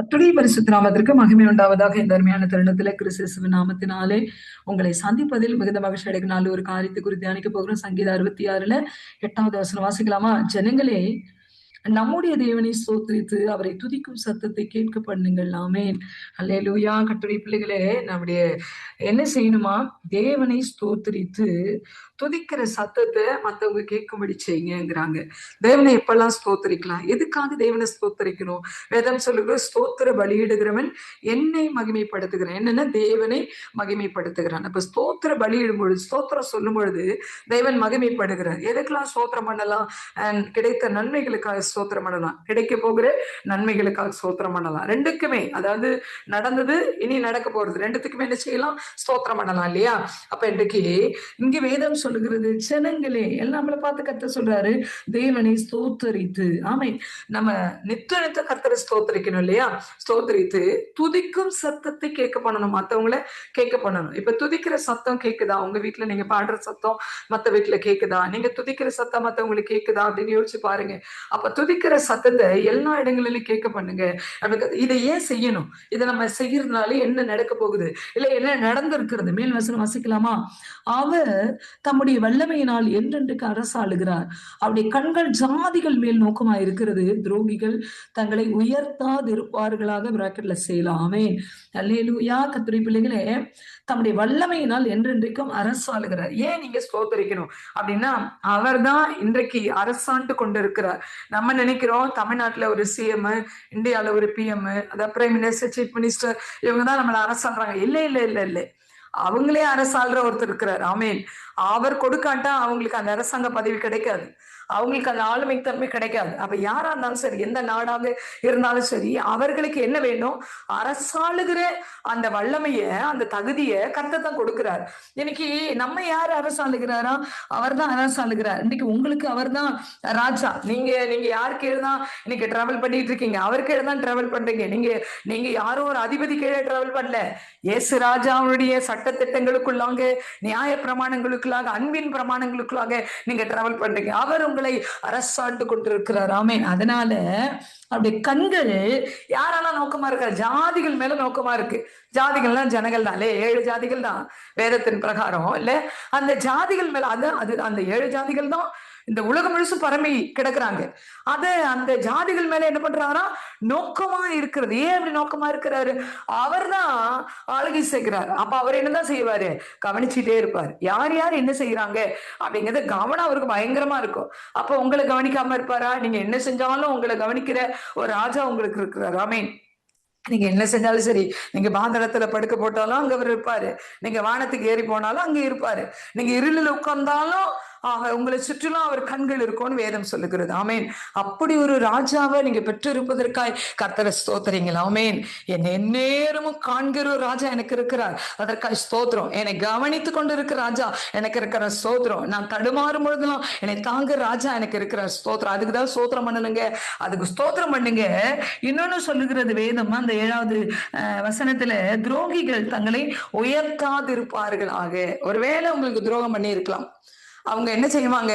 கர்த்தருடைய பரிசுத்த நாமத்திற்கு மகிமை உண்டாவதாக. இந்த அருமையான தருணத்திலே கிறிஸ்துவின் நாமத்தினாலே உங்களை சந்திப்பதில் மிகுந்த மகிழ்ச்சி அடைக்கும். நாள் ஒரு காரியத்தை குறித்து தியானிக்க போகிறோம். சங்கீதம் 66 8வது வசனம் வாசிக்கலாமா? ஜனங்களே, நம்முடைய தேவனை ஸ்தோத்திரித்து அவரை துதிக்கும் சத்தத்தை கேட்க பண்ணுங்கள். ஆமென். அல்லேலூயா. கர்த்தருடைய பிள்ளைகளே, நம்முடைய என்ன செய்யணுமா? தேவனை ஸ்தோத்திரித்து துதிக்கிற சத்தத்தை மத்தவங்க கேட்கும்படி செய்யுங்கிறாங்க. தேவனை எப்பெல்லாம் ஸ்தோத்திரிக்கலாம்? எதுக்காக தேவனை ஸ்தோத்திரிக்கணும்? வேதம் சொல்லுகிற ஸ்தோத்திர பலியிடுகிறவன் என்னை மகிமைப்படுத்துகிறான். என்னன்னா தேவனை மகிமைப்படுத்துகிறான். அப்ப ஸ்தோத்திர பலியிடும் பொழுது, ஸ்தோத்திரம் சொல்லும் பொழுது தேவன் மகிமைப்படுகிறார். எதுக்கெல்லாம் ஸ்தோத்திரம் பண்ணலாம்? கிடைத்த நன்மைகளுக்காக ஸ்தோத்திரம் பண்ணலாம், கிடைக்க போகிற நன்மைகளுக்காக ஸ்தோத்திரம் பண்ணலாம். ரெண்டுக்குமே, அதாவது நடந்தது, இனி நடக்க போறது, ரெண்டுத்துக்குமே என்ன செய்யலாம்? ஸ்தோத்திரம் பண்ணலாம் இல்லையா? அப்ப இன்றைக்கு இங்க வேதம் சொல்லுகிறது, ஜனங்களே, எல்லாம் நம்மளை பார்த்து கர்த்தர் சொல்றாரு, தேவனை ஸ்தோத்தரித்து. ஆமை, நம்ம நித்த நித்த கர்த்தரை ஸ்தோத்தரிக்கணும் இல்லையா? ஸ்தோத்தரித்து துதிக்கும் சத்தத்தை கேட்க பண்ணணும், மத்தவங்கள கேட்க பண்ணணும். இப்ப துதிக்கிற சத்தம் கேக்குதா? உங்க வீட்டுல நீங்க பாடுற சத்தம் மத்த வீட்டுல கேக்குதா? நீங்க துதிக்கிற சத்தம் மத்தவங்களுக்கு கேக்குதா அப்படின்னு யோசிச்சு பாருங்க. அப்ப துதிக்கிற சத்தத்தை எல்லா இடங்களிலும் கேட்க பண்ணுங்க. இதை ஏன் செய்யணும்? இதை நம்ம செய்யறதுனால என்ன நடக்க போகுது, இல்ல என்ன நடந்திருக்கிறது? மேல் வசனம் வாசிக்கலாமா? அவர் தம்முடைய வல்லமையினால் என்றென்றைக்கு அரசாளுகிறார். அவருடைய கண்கள் ஜாதிகள் மேல் நோக்கமா இருக்கிறது, துரோகிகள் தங்களை உயர்த்தாதிருப்பார்களாக பிராக்கெட்ல செய்யலாம். ஆமென். அல்லேலூயா. கர்த்தருடைய பிள்ளைகளே, தம்முடைய வல்லமையினால் என்றென்றைக்கும் அரசாளுகிறார். ஏன் நீங்க ஸ்தோத்தரிக்கணும் அப்படின்னா, அவர்தான் இன்றைக்கு அரசாண்டு கொண்டிருக்கிறார். நம்ம நினைக்கிறோம் தமிழ்நாட்டுல ஒரு சிஎம், இந்தியால ஒரு பிஎம், அதாவது பிரைம் மினிஸ்டர், சீஃப் மினிஸ்டர், இவங்க தான் நம்மளை அரசாடுறாங்க. இல்ல இல்ல இல்ல இல்ல, அவங்களே அரசாள்ற ஒருத்தர் இருக்கிறார். ஆமேன். அவர் கொடுக்காட்டா அவங்களுக்கு அந்த அரசாங்க பதவி கிடைக்காது, அவங்களுக்கு அந்த ஆளுமை தன்மை கிடைக்காது. அப்ப யாரா இருந்தாலும் சரி, எந்த நாடாக இருந்தாலும் சரி, அவர்களுக்கு என்ன வேணும்? அரசாளுகிற அந்த வல்லமைய, அந்த தகுதிய கர்த்தர் தான் கொடுக்கிறார். இன்னைக்கு நம்ம யார் அரசாளுகிறாரா? அவர் தான் அரசாளுகிறார். இன்னைக்கு உங்களுக்கு அவர் தான் ராஜா. நீங்க யாரு கீழே தான் இன்னைக்கு டிராவல் பண்ணிட்டு இருக்கீங்க? அவர் கீழே தான் டிராவல் பண்றீங்க. நீங்க யாரும் ஒரு அதிபதி கீழே டிராவல் பண்ணல. இயேசு ராஜாவுடைய சட்ட திட்டங்களுக்குள்ளாக, நியாய பிரமாணங்களுக்குள்ளாக, அன்பின் பிரமாணங்களுக்குள்ளாக நீங்க டிராவல் பண்றீங்க. அவர் உங்களை அரசாண்டு கொண்டிருக்கிறார். ஆமென். அதனால அப்படி கண்கள் யாரெல்லாம் நோக்கமா இருக்காரு? ஜாதிகள் மேல நோக்கமா இருக்கு. ஜாதிகள்லாம் ஜனங்கள் தான், 7 ஜாதிகள் தான் வேதத்தின் பிரகாரம் இல்ல. அந்த ஜாதிகள் மேல அது அந்த 7 ஜாதிகள் தான் இந்த உலகம் முழுசும் பரம்பி கிடக்குறாங்க. அந்த ஜாதிகள் மேல என்ன பண்றாரா? நோக்கமா இருக்கிறது. ஏன் அப்படி நோக்கமா இருக்கிறாரு? அவர் தான் ஆளுகை செய்கிறார். அப்ப அவர் என்னதான் செய்வாரு? கவனிச்சுட்டே இருப்பார். யார் யார் என்ன செய்யறாங்க அப்படிங்கிறது கவனம் அவருக்கு பயங்கரமா இருக்கும். அப்ப உங்களை கவனிக்காம இருப்பாரா? நீங்க என்ன செஞ்சாலும் உங்களை கவனிக்கிற ஒரு ராஜா உங்களுக்கு இருக்கிறார். ஆமீன். நீங்க என்ன செஞ்சாலும் சரி, நீங்க பாந்தரத்துல படுக்க போட்டாலும் அங்க அவர் இருப்பாரு, நீங்க வானத்துக்கு ஏறி போனாலும் அங்க இருப்பாரு, நீங்க இருளில் உட்கார்ந்தாலும் உங்களை சுற்றிலும் அவர் கண்கள் இருக்கும்னு வேதம் சொல்லுகிறது. ஆமேன். அப்படி ஒரு ராஜாவை நீங்க பெற்றிருப்பதற்காய் கர்த்தரை ஸ்தோத்திரீங்களா? ஆமேன். என்னை எந்நேரமும் காண்கிற ஒரு ராஜா எனக்கு இருக்கிறார், அதற்காக ஸ்தோத்திரம். என்னை கவனித்து கொண்டு இருக்கிற ராஜா எனக்கு இருக்கிற ஸ்தோத்திரம். நான் தடுமாறும் பொழுதுலாம் என்னை தாங்குற ராஜா எனக்கு இருக்கிற ஸ்தோத்திரம். அதுக்குதான் ஸ்தோத்திரம் பண்ணணுங்க, அதுக்கு ஸ்தோத்திரம் பண்ணுங்க. இன்னொன்னு சொல்லுகிறது வேதம், அந்த 7வது வசனத்துல, துரோகிகள் தங்களை உயர்த்தாதிருப்பார்களாக. ஒருவேளை உங்களுக்கு துரோகம் பண்ணி இருக்கலாம், அவங்க என்ன செய்வாங்க?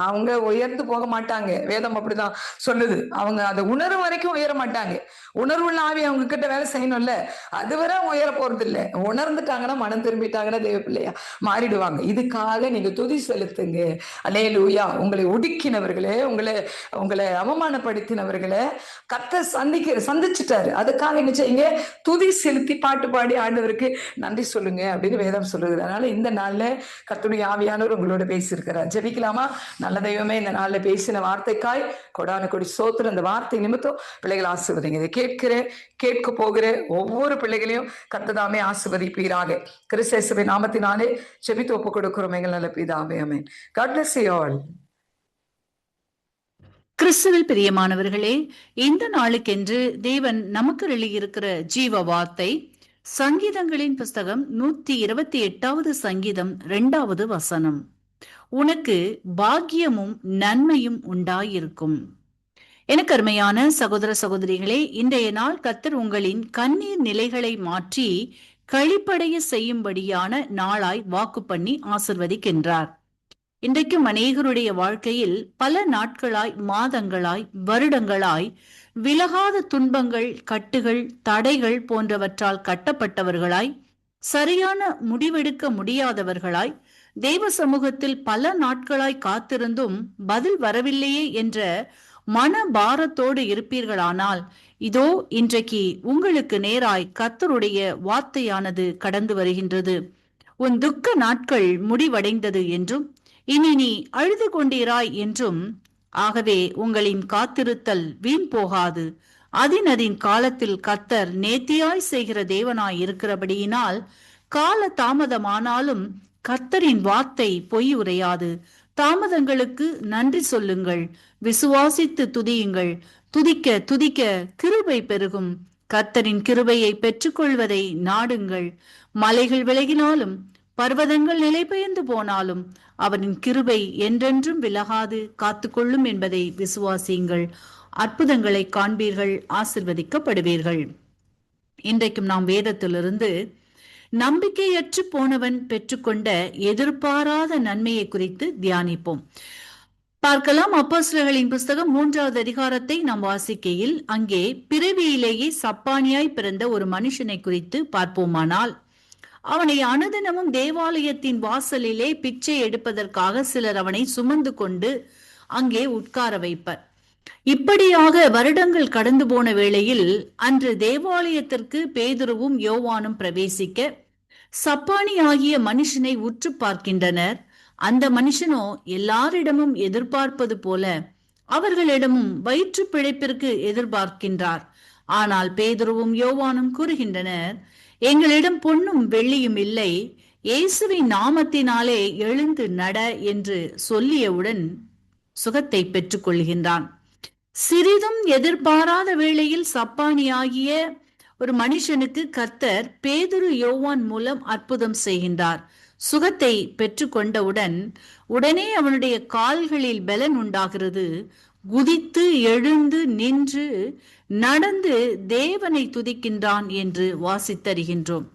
அவங்க உயர்ந்து போக மாட்டாங்க. வேதம் அப்படிதான் சொல்லுது. அவங்க அதை உணர்வு வரைக்கும் உயர மாட்டாங்க. உணர்வுள்ள ஆவி அவங்க கிட்ட வேலை செய்யணும்ல, அதுவரை உயர போறது இல்லை. உணர்ந்துட்டாங்கன்னா, மனம் திரும்பிட்டாங்கன்னா தேவ பிள்ளையா மாறிடுவாங்க. இதுக்காக நீங்க துதி செலுத்துங்க. அல்லேலூயா. உங்களை ஒடுக்கினவர்களே, உங்களை அவமானப்படுத்தினவர்களே கர்த்தர் சந்திச்சிட்டாரு. அதுக்காக என்ன செய்யுங்க? துதி செலுத்தி பாட்டு பாடி ஆண்டவருக்கு நன்றி சொல்லுங்க அப்படின்னு வேதம் சொல்லுது. அதனால இந்த நாள்ல கர்த்தருடைய ஆவியானவர் உங்களோட பேசியிருக்கிறார். ஜெபிக்கலாமா? நல்ல தெய்வமே, இந்த நாள்ல பேசின வார்த்தைக்காய் கொடான கொடி சோத்திரம். அந்த வார்த்தை நிமித்தம் பிள்ளைகள் ஆசீர்வதிங்க. இதை கேட்க போகிற ஒவ்வொரு பிள்ளைகளையும் கர்த்ததாமே ஆசீர்வதிப்பீராக. கிறிஸ்து நாமத்தினாலே ஜெபித்து ஒப்பு கொடுக்கிறோம் எங்கள் நல்ல பிதாவே. ஆமென். God bless you all. கிறிஸ்துவில் பிரியமானவர்களே, இந்த நாளுக்கென்று தேவன் நமக்கு எழுதியிருக்கிற ஜீவ வார்த்தை சங்கீதங்களின் புஸ்தகம் 128வது சங்கீதம் 2வது வசனம். உனக்கு பாக்கியமும் நன்மையும் உண்டாயிருக்கும். எனக்கு அருமையான சகோதர சகோதரிகளே, இன்றைய நாள் கர்த்தர் உங்களின் கண்ணீர் நிலைகளை மாற்றி கழிப்படைய செய்யும்படியான நாளாய் வாக்கு பண்ணி ஆசிர்வதிக்கின்றார். இன்றைக்கும் அநேகருடைய வாழ்க்கையில் பல நாட்களாய், மாதங்களாய், வருடங்களாய் விலகாத துன்பங்கள், கட்டுகள், தடைகள் போன்றவற்றால் கட்டப்பட்டவர்களாய், சரியான முடிவெடுக்க முடியாதவர்களாய், தேவ சமூகத்தில் பல நாட்களாய் காத்திருந்தும் பதில் வரவில்லையே என்ற மனபாரத்தோடு இருப்பீர்களானால், இதோ இன்றைக்கு உங்களுக்கு நேராய் கர்த்தருடைய வார்த்தையானது கடந்து வருகின்றது. உன் துக்க நாட்கள் முடிவடைந்தது என்றும், இனி நீ அழுது கொண்டீராய் என்றும், ஆகவே உங்களின் காத்திருத்தல் வீண் போகாது. அதின் காலத்தில் கர்த்தர் நேர்த்தியாய் செய்கிற தேவனாய் இருக்கிறபடியினால், கால தாமதமானாலும் கர்த்தரின் வார்த்தை பொய் உரையாது. தாமதங்களுக்கு நன்றி சொல்லுங்கள், விசுவாசித்து துதியுங்கள். துதிக்க துதிக்க கிருபை பெருகும். கர்த்தரின் கிருபையை பெற்றுக்கொள்வதை நாடுங்கள். மலைகள் விலகினாலும், பர்வதங்கள் நிலை பெயர்ந்து போனாலும், அவரின் கிருபை என்றென்றும் விலகாது காத்துக்கொள்ளும் என்பதை விசுவாசியுங்கள். அற்புதங்களை காண்பீர்கள், ஆசிர்வதிக்கப்படுவீர்கள். இன்றைக்கும் நாம் வேதத்திலிருந்து நம்பிக்கையற்று போனவன் பெற்றுக்கொண்ட எதிர்பாராத நன்மையை குறித்து தியானிப்போம். பார்க்கலாம். அப்போஸ்தலர்களின் புஸ்தகம் 3வது அதிகாரத்தை நாம் வாசிக்கையில், அங்கே பிறவியிலேயே சப்பானியாய் பிறந்த ஒரு மனுஷனை குறித்து பார்ப்போமானால், அவனை அனுதினமும் தேவாலயத்தின் வாசலிலே பிச்சை எடுப்பதற்காக சிலர் அவனை சுமந்து கொண்டு அங்கே உட்கார வைப்பர். இப்படியாக வருடங்கள் கடந்து போன வேளையில், அன்று தேவாலயத்திற்கு பேதுருவும் யோவானும் பிரவேசிக்க சப்பானி ஆகிய மனுஷனை உற்று பார்க்கின்றனர். அந்த மனுஷனோ எல்லாரிடமும் எதிர்பார்ப்பது போல அவர்களிடமும் வயிற்று பிழைப்பிற்கு எதிர்பார்க்கின்றார். ஆனால் பேதுருவும் யோவானும் கூறுகின்றனர், எங்களிடம் பொன்னும் வெள்ளியும் இல்லை, இயேசுவின் நாமத்தினாலே எழுந்து நட என்று சொல்லியவுடன் சுகத்தை பெற்றுக் கொள்கின்றான். சிறிதும் எதிர்பாராத வேளையில் சப்பானி ஆகிய ஒரு மனுஷனுக்கு கர்த்தர் பேதுரு யோவான் மூலம் அற்புதம் செய்கின்றார். சுகத்தை பெற்று கொண்டவுடன் உடனே அவனுடைய கால்களில் பலன் உண்டாகிறது. குதித்து எழுந்து நின்று நடந்து தேவனை துதிக்கின்றான் என்று வாசித்தருகின்றோம்.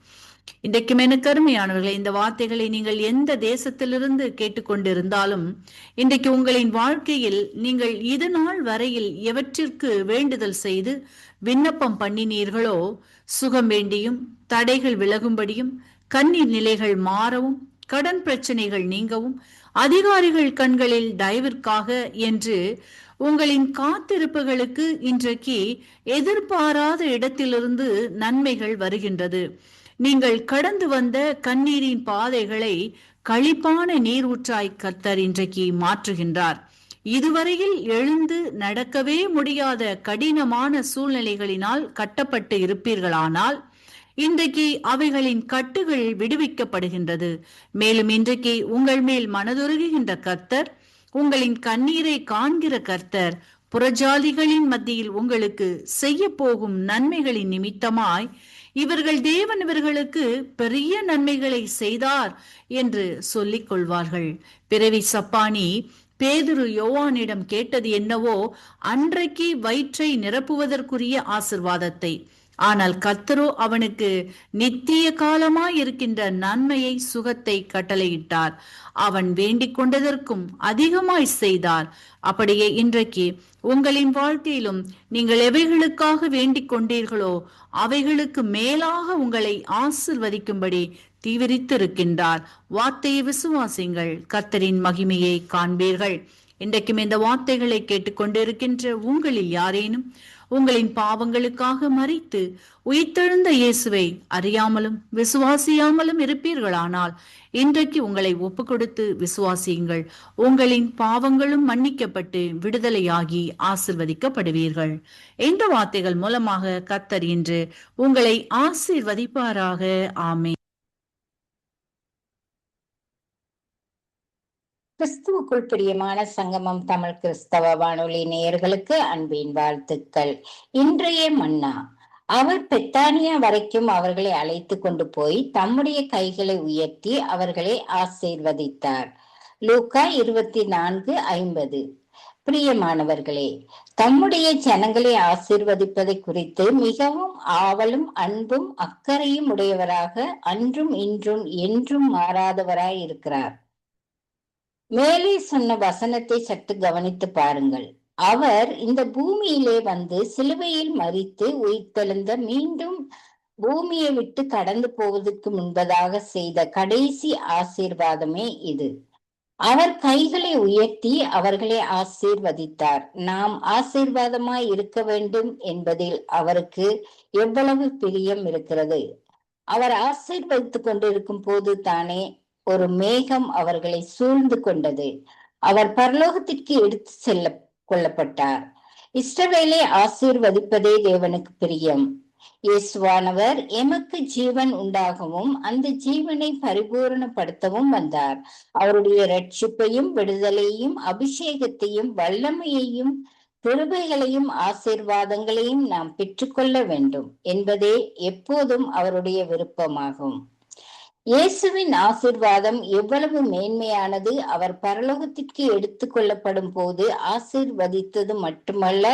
இன்றைக்கும் எனக்கு அருமையானவர்களே, இந்த வார்த்தைகளை நீங்கள் எந்த தேசத்திலிருந்து கேட்டுக்கொண்டிருந்தாலும், இன்றைக்கு உங்களின் வாழ்க்கையில் நீங்கள் இது நாள் வரையில் எவற்றிற்கு வேண்டுதல் செய்து விண்ணப்பம் பண்ணினீர்களோ, சுகம் வேண்டியும், தடைகள் விலகும்படியும், கண்ணீர் நிலைகள் மாறவும், கடன் பிரச்சனைகள் நீங்கவும், அதிகாரிகள் கண்களில் தயவிற்காக என்று உங்களின் காத்திருப்புகளுக்கு இன்றைக்கு எதிர்பாராத இடத்திலிருந்து நன்மைகள் வருகின்றது. நீங்கள் கடந்து வந்த கண்ணீரின் பாதைகளை களிப்பான நீரூற்றாய் கர்த்தர் இன்றைக்கு மாற்றுகின்றார். இதுவரையில் எழுந்து நடக்கவே முடியாத கடினமான சூழ்நிலைகளினால் கட்டப்பட்டு இருப்பீர்களானால், இன்றைக்கு அவைகளின் கட்டுகள் விடுவிக்கப்படுகின்றது. மேலும் இன்றைக்கு உங்கள் மேல் மனதுருகுகின்ற கர்த்தர், உங்களின் கண்ணீரை காண்கிற கர்த்தர், புறஜாதிகளின் மத்தியில் உங்களுக்கு செய்ய போகும் நன்மைகளின் நிமித்தமாய் இவர்கள் தேவன் இவர்களுக்கு பெரிய நன்மைகளை செய்தார் என்று சொல்லிக் கொள்வார்கள். பிறவி சப்பானி பேதுரு யோவானிடம் கேட்டது என்னவோ, அன்றைக்கு வயிற்றை நிரப்புவதற்குரிய ஆசிர்வாதத்தை. ஆனால் கர்த்தரோ அவனுக்கு நித்திய காலமாய் இருக்கின்ற நன்மையை, சுகத்தை கட்டளையிட்டார். அவன் வேண்டிக் கொண்டதற்கும் அதிகமாய் செய்தார். அப்படியே இன்றைக்கு உங்களின் வாழ்க்கையிலும் நீங்கள் எவைகளுக்காக வேண்டிக் கொண்டீர்களோ அவைகளுக்கு மேலாக உங்களை ஆசிர்வதிக்கும்படி தீவிரித்திருக்கின்றார். வார்த்தையை விசுவாசிங்கள், கர்த்தரின் மகிமையை காண்பீர்கள். இன்றைக்கும் இந்த வார்த்தைகளை கேட்டுக்கொண்டிருக்கின்ற உங்களில் யாரேனும் உங்களின் பாவங்களுக்காக மரித்து உயிர்த்தெழுந்த இயேசுவை அறியாமலும் விசுவாசியாமலும் இருப்பீர்களானால், இன்றைக்கு உங்களை ஒப்பு கொடுத்து விசுவாசியுங்கள். உங்களின் பாவங்களும் மன்னிக்கப்பட்டு விடுதலையாகி ஆசிர்வதிக்கப்படுவீர்கள். இந்த வார்த்தைகள் மூலமாக கர்த்தர் இன்று உங்களை ஆசீர்வதிப்பாராக. ஆமென். கிறிஸ்துவுக்குள் பிரியமான சங்கமம் தமிழ் கிறிஸ்தவ வானொலி நேயர்களுக்கு அன்பின் வாழ்த்துக்கள். இன்றைய மன்னா, அவர் பெத்தானியா வரைக்கும் அவர்களை அழைத்து கொண்டு போய் தம்முடைய கைகளை உயர்த்தி அவர்களை ஆசீர்வதித்தார். லூக்கா 24:50. பிரியமானவர்களே, தம்முடைய ஜனங்களை ஆசீர்வதிப்பதை குறித்து மிகவும் ஆவலும் அன்பும் அக்கறையும் உடையவராக அன்றும் இன்றும் என்றும் மாறாதவராய் இருக்கிறார். மேலே சொன்ன வசனத்தை சற்று கவனித்து பாருங்கள். அவர் இந்த பூமியிலே வந்து சிலுவையில் மரித்து உயிர்த்தெழுந்த மீண்டும் பூமியை விட்டு கடந்து போவதற்கு முன்பதாக செய்த கடைசி ஆசீர்வாதமே இது. அவர் கைகளை உயர்த்தி அவர்களை ஆசீர்வதித்தார். நாம் ஆசீர்வாதமாய் இருக்க வேண்டும் என்பதில் அவருக்கு எவ்வளவு பிரியம் இருக்கிறது. அவர் ஆசீர்வதித்துக் கொண்டிருக்கும் போது தானே ஒரு மேகம் அவர்களை சூழ்ந்து கொண்டது. அவர் பரலோகத்திற்கு எடுத்து கொள்ளப்பட்டார். இஸ்ரவேலை ஆசீர்வதிப்பதே தேவனுக்கு பிரியம். இயேசுவானவர் எமக்கு ஜீவன் உண்டாகவும் அந்த ஜீவனை பரிபூரணப்படுத்தவும் வந்தார். அவருடைய ரட்சிப்பையும் விடுதலையும் அபிஷேகத்தையும் வல்லமையையும் கிருபைகளையும் ஆசீர்வாதங்களையும் நாம் பெற்றுக்கொள்ள வேண்டும் என்பதே எப்போதும் அவருடைய விருப்பமாகும். இயேசுவின் ஆசீர்வாதம் எவ்வளவு மேன்மையானது! அவர் பரலோகத்திற்கு எடுத்து கொள்ளப்படும் போது ஆசீர்வதித்தது மட்டுமல்ல,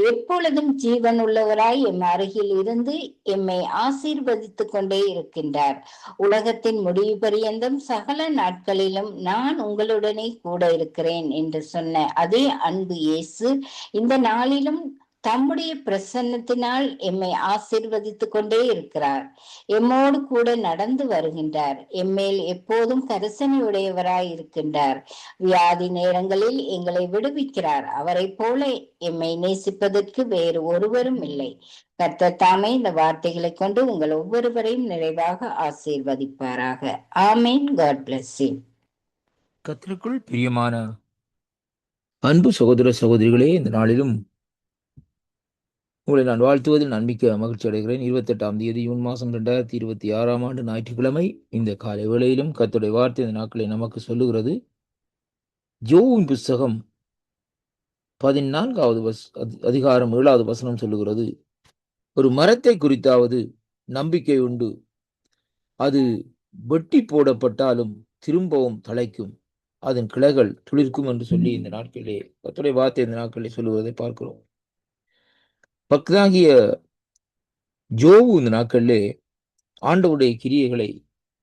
எப்பொழுதும் ஜீவன் உள்ளவராய் எம் அருகில் இருந்து எம்மை ஆசீர்வதித்துக் கொண்டே இருக்கின்றார். உலகத்தின் முடிவு பரியந்தம் சகல நாட்களிலும் நான் உங்களுடனே கூட இருக்கிறேன் என்று சொன்ன அதே அன்பு இயேசு இந்த நாளிலும் தம்முடைய பிரசன்னத்தினால் எம்மை ஆசீர்வதித்துக் கொண்டே இருக்கிறார். எம்மோடு கூட நடந்து வருகின்றார். எம்மேல் எப்போதும் கரிசனை உடையவராய் இருக்கின்றார். வியாதி நேரங்களில் எங்களை விடுவிக்கிறார். அவரை போல எம்மை நேசிப்பதற்கு வேறு ஒருவரும் இல்லை. கர்த்தர் தாமே இந்த வார்த்தைகளை கொண்டு உங்கள் ஒவ்வொருவரையும் நிறைவாக ஆசீர்வதிப்பாராக. ஆமேன். God bless you. கர்த்தருக்குள் பிரியமான அன்பு சகோதர சகோதரிகளே, இந்த நாளிலும் உங்களை நான் வாழ்த்துவதில் நம்பிக்கை மகிழ்ச்சி அடைகிறேன். 28ஆம் தேதி ஜூன் மாதம் 2026ஆம் ஆண்டு ஞாயிற்றுக்கிழமை இந்த காலை வேளையிலும் கர்த்தருடைய வார்த்தை இந்த நாட்களை நமக்கு சொல்லுகிறது. யோபுவின் புஸ்தகம் 14வது அதிகாரம் 7வது வசனம் சொல்லுகிறது, ஒரு மரத்தை குறித்தாவது நம்பிக்கை உண்டு, அது வெட்டி போடப்பட்டாலும் திரும்பவும் தழைக்கும், அதன் கிளைகள் துளிர்க்கும் என்று சொல்லி இந்த நாட்களிலே கர்த்தருடைய வார்த்தை இந்த நாட்களிலே சொல்லுவதை பார்க்கிறோம். பக்தாகிய யோபு இந்த நாட்களிலே ஆண்டவருடைய கிரியைகளை,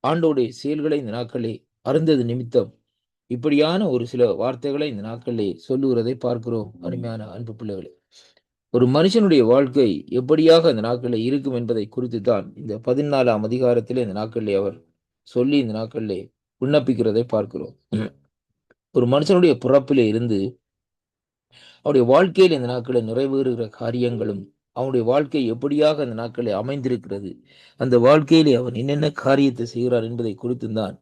ஆண்டவருடைய செயல்களை இந்த நாட்களிலே அறிந்தது நிமித்தம் இப்படியான ஒரு சில வார்த்தைகளை இந்த நாட்களிலே சொல்லுகிறதை பார்க்கிறோம். அருமையான அன்பு பிள்ளைகளே, ஒரு மனுஷனுடைய வாழ்க்கை எப்படியாக இந்த நாட்களிலே இருக்கும் என்பதை குறித்து தான் இந்த 14ஆம் அதிகாரத்திலே இந்த நாட்களிலே அவர் சொல்லி இந்த நாட்களிலே விண்ணப்பிக்கிறதை பார்க்கிறோம். ஒரு மனுஷனுடைய பிறப்பிலே இருந்து அவருடைய வாழ்க்கையில் இந்த நாட்களில் நிறைவேறுகிற காரியங்களும், அவனுடைய வாழ்க்கை எப்படியாக அந்த நாட்களில் அமைந்திருக்கிறது, அந்த வாழ்க்கையிலே அவன் என்னென்ன காரியத்தை செய்கிறார் என்பதை குறித்து தான்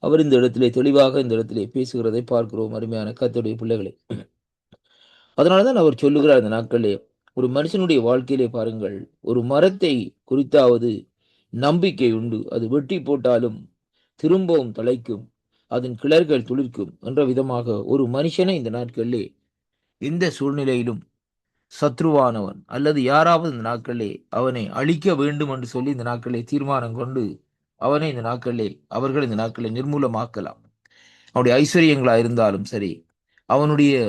அவர் இந்த இடத்திலே தெளிவாக இந்த இடத்திலே பேசுகிறதை பார்க்கிறோம். அருமையான கர்த்தருடைய பிள்ளைகளே, அதனால்தான் அவர் சொல்லுகிறார் இந்த நாட்களிலே, ஒரு மனுஷனுடைய வாழ்க்கையிலே பாருங்கள், ஒரு மரத்தை குறித்தாவது நம்பிக்கை உண்டு, அது வெட்டி போட்டாலும் திரும்பவும் தழைக்கும், அதன் கிளர்கள் துளிர்க்கும் என்ற விதமாக ஒரு மனுஷனை இந்த நாட்களிலே எந்த சூழ்நிலையிலும் சத்ருவானவன் அல்லது யாராவது இந்த நாட்களிலே அவனை அழிக்க வேண்டும் என்று சொல்லி இந்த நாட்களிலே தீர்மானம் கொண்டு அவனை இந்த நாட்களிலே அவர்கள் இந்த நாட்களிலே நிர்மூலமாக்கலாம். அவனுடைய ஐஸ்வர்யங்களா இருந்தாலும் சரி, அவனுடைய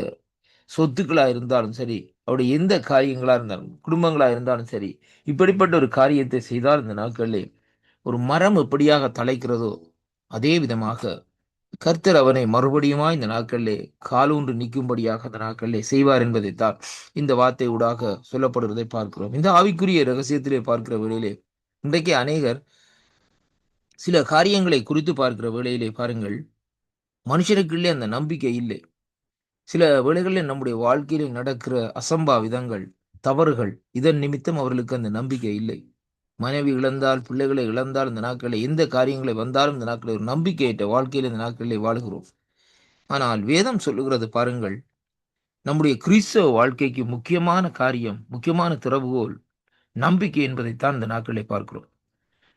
சொத்துக்களா இருந்தாலும் சரி, அவருடைய எந்த காரியங்களா இருந்தாலும், குடும்பங்களா இருந்தாலும் சரி, இப்படிப்பட்ட ஒரு காரியத்தை செய்தால் இந்த நாட்களிலே ஒரு மரம் எப்படியாக தழைக்கிறதோ அதே விதமாக கர்த்தர் அவனை மறுபடியுமா இந்த நாட்களிலே காலூன்று நிற்கும்படியாக அந்த நாட்களிலே செய்வார் என்பதைத்தான் இந்த வார்த்தை ஊடாக சொல்லப்படுவதை பார்க்கிறோம். இந்த ஆவிக்குரிய ரகசியத்திலே பார்க்கிற வேளையிலே இன்றைக்கு அநேகர் சில காரியங்களை குறித்து பார்க்கிற வேளையிலே பாருங்கள், மனுஷனுக்குள்ளே அந்த நம்பிக்கை இல்லை. சில வேளைகளில் நம்முடைய வாழ்க்கையிலே நடக்கிற அசம்பாவிதங்கள், தவறுகள், இதன் நிமித்தம் அவர்களுக்கு அந்த நம்பிக்கை இல்லை. மனைவி இழந்தால், பிள்ளைகளை இழந்தால், இந்த நாட்களில் எந்த காரியங்களை வந்தாலும் இந்த நாட்களில் ஒரு நம்பிக்கையற்ற வாழ்க்கையில் இந்த நாட்களில் வாழ்கிறோம். ஆனால் வேதம் சொல்லுகிறது பாருங்கள், நம்முடைய கிறிஸ்தவ வாழ்க்கைக்கு முக்கியமான காரியம், முக்கியமான திறவுகோல் நம்பிக்கை என்பதைத்தான் இந்த நாட்களை பார்க்கிறோம்.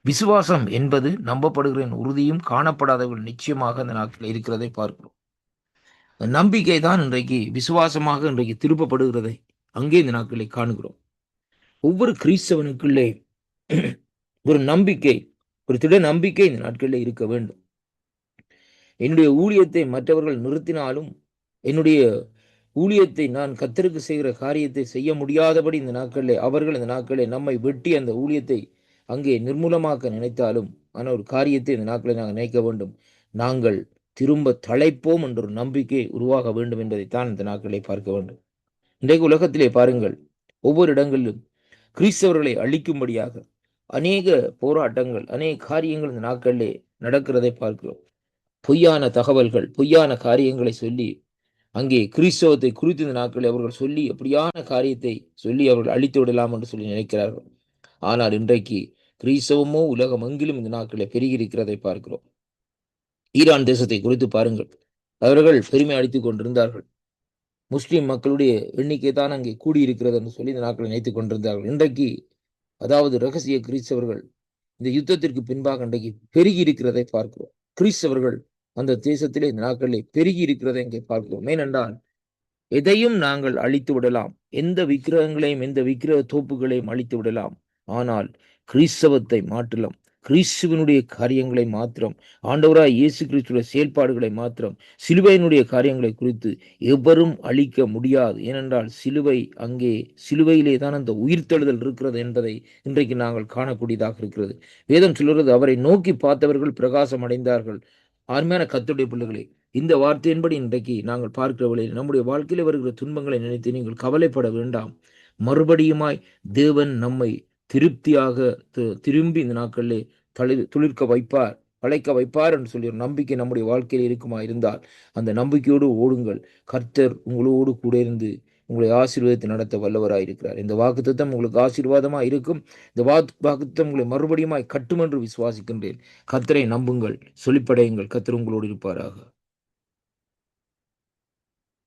விசுவாசம் என்பது நம்பப்படுகிற உறுதியும் காணப்படாதவர்கள் நிச்சயமாக இந்த நாட்களில் இருக்கிறதை பார்க்கிறோம். நம்பிக்கை தான் இன்றைக்கு விசுவாசமாக இன்றைக்கு திருப்பப்படுகிறதை அங்கே இந்த நாட்களை காணுகிறோம். ஒவ்வொரு கிறிஸ்தவனுக்குள்ளே ஒரு நம்பிக்கை, ஒரு திட நம்பிக்கை இந்த நாட்களில் இருக்க வேண்டும். என்னுடைய ஊழியத்தை மற்றவர்கள் நிறுத்தினாலும் என்னுடைய ஊழியத்தை நான் கர்த்தருக்கு செய்கிற காரியத்தை செய்ய முடியாதபடி இந்த நாட்களிலே அவர்கள் இந்த நாட்களிலே நம்மை வெட்டி அந்த ஊழியத்தை அங்கே நிர்மூலமாக்க நினைத்தாலும், ஆனால் ஒரு காரியத்தை இந்த நாட்களை நாங்கள் நினைக்க வேண்டும், நாங்கள் திரும்ப தழைப்போம் என்ற ஒரு நம்பிக்கை உருவாக வேண்டும் என்பதைத்தான் இந்த நாட்களை பார்க்க வேண்டும். இன்றைக்கு உலகத்திலே பாருங்கள், ஒவ்வொரு இடங்களிலும் கிறிஸ்தவர்களை அழிக்கும்படியாக அநேக போராட்டங்கள், அநேக காரியங்கள் இந்த நாட்களிலே நடக்கிறதை பார்க்கிறோம். பொய்யான தகவல்கள், பொய்யான காரியங்களை சொல்லி அங்கே கிறிஸ்தவத்தை குறித்து இந்த நாட்களில் அவர்கள் சொல்லி அப்படியான காரியத்தை சொல்லி அவர்கள் அழித்து விடலாம் என்று சொல்லி நினைக்கிறார்கள். ஆனால் இன்றைக்கு கிறிஸ்தவமோ உலகம் எங்கிலும் இந்த நாட்களில் பெருகி இருக்கிறதை பார்க்கிறோம். ஈரான் தேசத்தை குறித்து பாருங்கள், அவர்கள் பெருமை அடித்துக் கொண்டிருந்தார்கள். முஸ்லிம் மக்களுடைய எண்ணிக்கை தான் அங்கே கூடியிருக்கிறது என்று சொல்லி இந்த நாட்களை நினைத்துக் கொண்டிருந்தார்கள். இன்றைக்கு அதாவது ரகசிய கிறிஸ்தவர்கள் இந்த யுத்தத்திற்கு பின்பாக இன்றைக்கு பெருகி இருக்கிறதை பார்க்கிறோம். கிறிஸ்தவர்கள் அந்த தேசத்திலே இந்த நாட்களிலே பெருகி இருக்கிறதை இங்கே பார்க்கிறோம். ஏனென்றால் எதையும் நாங்கள் அழித்து விடலாம், எந்த விக்கிரகங்களையும் எந்த விக்கிரக தோப்புகளையும் அழித்து விடலாம். ஆனால் கிறிஸ்தவத்தை மாற்றலாம், கிறிஸ்துவனுடைய காரியங்களை மாத்திரம், ஆண்டவராய் இயேசு கிறிஸ்துடைய செயல்பாடுகளை மாத்திரம், சிலுவையினுடைய காரியங்களை குறித்து எவரும் அழிக்க முடியாது. ஏனென்றால் அங்கே சிலுவையிலே தான் அந்த உயிர்த்தெழுதல் இருக்கிறது என்பதை இன்றைக்கு நாங்கள் காணக்கூடியதாக இருக்கிறது. வேதம் சொல்கிறது, அவரை நோக்கி பார்த்தவர்கள் பிரகாசம் அடைந்தார்கள். அருமையான கர்த்தருடைய பிள்ளைகளே, இந்த வார்த்தையின்படி இன்றைக்கு நாங்கள் பார்க்கிற வேளையில் நம்முடைய வாழ்க்கையில் வருகிற துன்பங்களை நினைத்து நீங்கள் கவலைப்பட வேண்டாம். மறுபடியுமாய் தேவன் நம்மை திருப்தியாக திரும்பி இந்த நாட்களிலே துளிர்க்க வைப்பார், பழைக்க வைப்பார் என்று சொல்லி ஒரு நம்பிக்கை நம்முடைய வாழ்க்கையில் இருக்குமா இருந்தால் அந்த நம்பிக்கையோடு ஓடுங்கள். கர்த்தர் உங்களோடு கூட இருந்து உங்களை ஆசீர்வாதத்தை நடத்த வல்லவராயிருக்கிறார். இந்த வாக்குத்தத்தம் உங்களுக்கு ஆசீர்வாதமாக இருக்கும். இந்த வாக்குத்தத்தம் உங்களை மறுபடியுமாய் கட்டும் என்று விசுவாசிக்கின்றேன். கர்த்தரை நம்புங்கள், சொல்லிப்படையுங்கள். கர்த்தர் உங்களோடு இருப்பாராக.